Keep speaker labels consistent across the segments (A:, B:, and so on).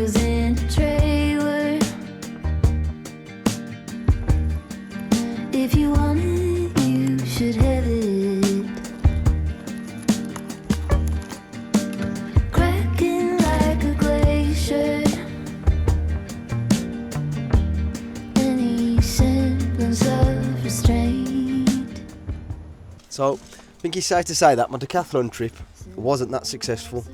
A: was in a trailer. If you want it, you should have it. Cracking like a glacier. Any semblance of restraint.
B: So, I think it's safe to say that my decathlon trip wasn't that successful.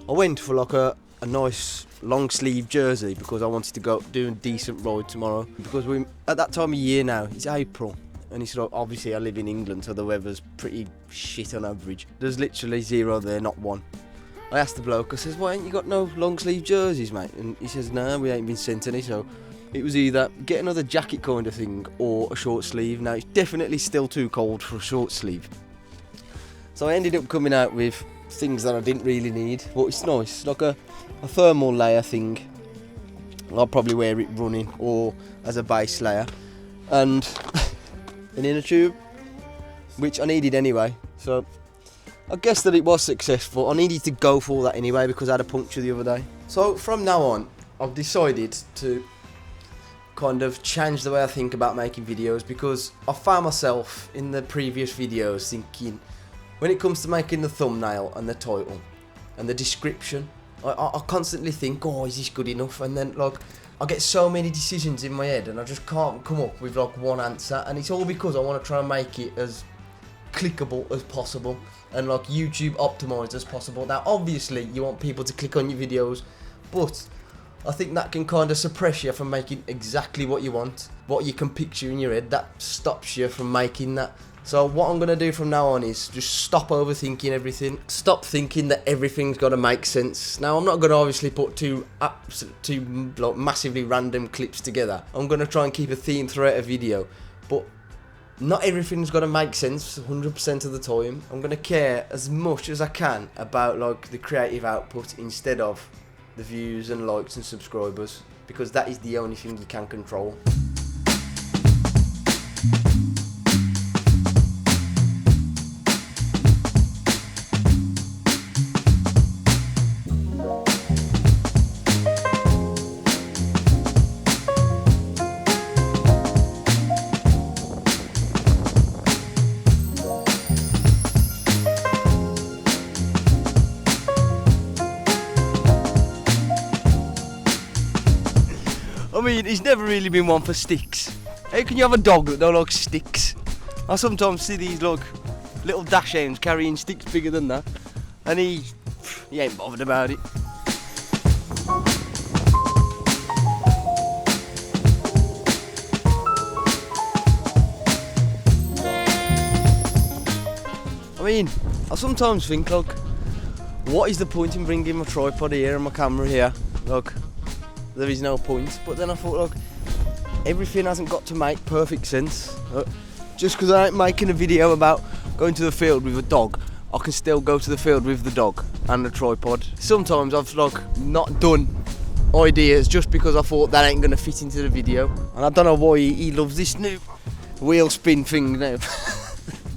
B: I went for like a nice long sleeve jersey because I wanted to go do a decent ride tomorrow. Because we at that time of year now, it's April, and it's like, obviously I live in England, so the weather's pretty shit on average. There's literally zero there, not one. I asked the bloke, I says, why ain't you got no long sleeve jerseys, mate? And he says, no, we ain't been sent any. So it was either get another jacket kind of thing or a short sleeve. Now it's definitely still too cold for a short sleeve. So I ended up coming out with things that I didn't really need, but it's nice, like a thermal layer thing. I'll probably wear it running or as a base layer, and an inner tube, which I needed anyway. So I guess that it was successful. I needed to go for that anyway because I had a puncture the other day. So from now on, I've decided to kind of change the way I think about making videos, because I found myself in the previous videos thinking, when it comes to making the thumbnail and the title and the description, I constantly think, oh, is this good enough? And then like I get so many decisions in my head and I just can't come up with like one answer, and it's all because I want to try and make it as clickable as possible and like YouTube optimized as possible. Now obviously you want people to click on your videos, but I think that can kind of suppress you from making exactly what you want, what you can picture in your head. That stops you from making that. So what I'm going to do from now on is just stop overthinking everything. Stop thinking that everything's got to make sense. Now I'm not going to obviously put two like massively random clips together. I'm going to try and keep a theme throughout a video. But not everything's got to make sense 100% of the time. I'm going to care as much as I can about like the creative output instead of the views and likes and subscribers, because that is the only thing you can control. I mean, he's never really been one for sticks. How can you have a dog that don't like sticks? I sometimes see these like little dachshunds carrying sticks bigger than that, and he ain't bothered about it. I mean, I sometimes think like, what is the point in bringing my tripod here and my camera here? Like, there is no point. But then I thought, look, everything hasn't got to make perfect sense. Just because I ain't making a video about going to the field with a dog, I can still go to the field with the dog and the tripod. Sometimes I've like not done ideas just because I thought that ain't gonna fit into the video. And I don't know why he loves this new wheel spin thing now.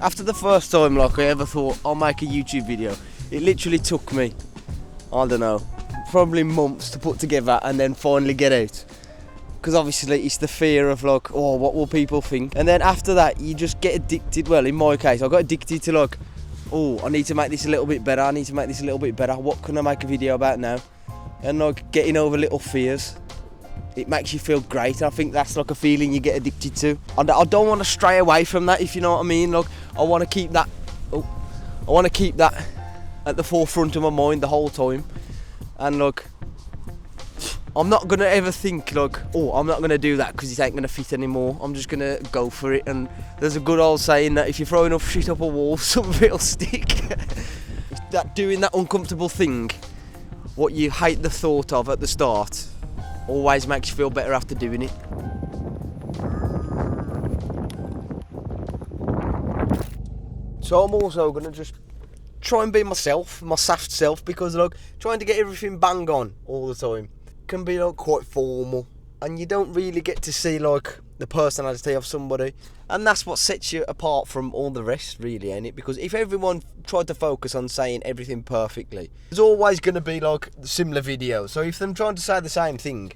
B: After the first time like I ever thought I'll make a YouTube video, it literally took me, I don't know, probably months to put together and then finally get out, because obviously it's the fear of like, oh, what will people think? And then after that you just get addicted. Well, in my case I got addicted to like, oh, I need to make this a little bit better, I need to make this a little bit better, what can I make a video about now? And like getting over little fears, it makes you feel great. I think that's like a feeling you get addicted to, and I don't want to stray away from that, if you know what I mean. Like I want to keep that at the forefront of my mind the whole time. And look, I'm not gonna ever think like, oh, I'm not gonna do that because it ain't gonna fit anymore. I'm just gonna go for it. And there's a good old saying that if you throw enough shit up a wall, some of it'll stick. That doing that uncomfortable thing, what you hate the thought of at the start, always makes you feel better after doing it. So I'm also gonna just try and be myself, my soft self, because like trying to get everything bang on all the time can be like quite formal, and you don't really get to see like the personality of somebody, and that's what sets you apart from all the rest, really, ain't it? Because if everyone tried to focus on saying everything perfectly, there's always going to be like similar videos. So if they're trying to say the same thing,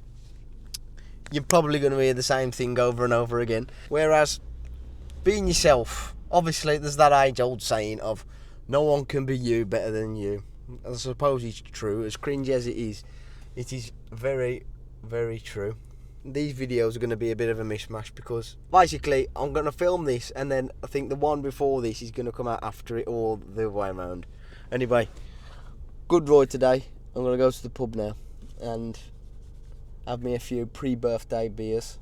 B: you're probably going to hear the same thing over and over again. Whereas being yourself, obviously there's that age-old saying of no one can be you better than you. I suppose it's true. As cringy as it is very, very true. These videos are going to be a bit of a mishmash because basically I'm going to film this and then I think the one before this is going to come out after it, or the other way around. Anyway, good ride today. I'm going to go to the pub now and have me a few pre-birthday beers.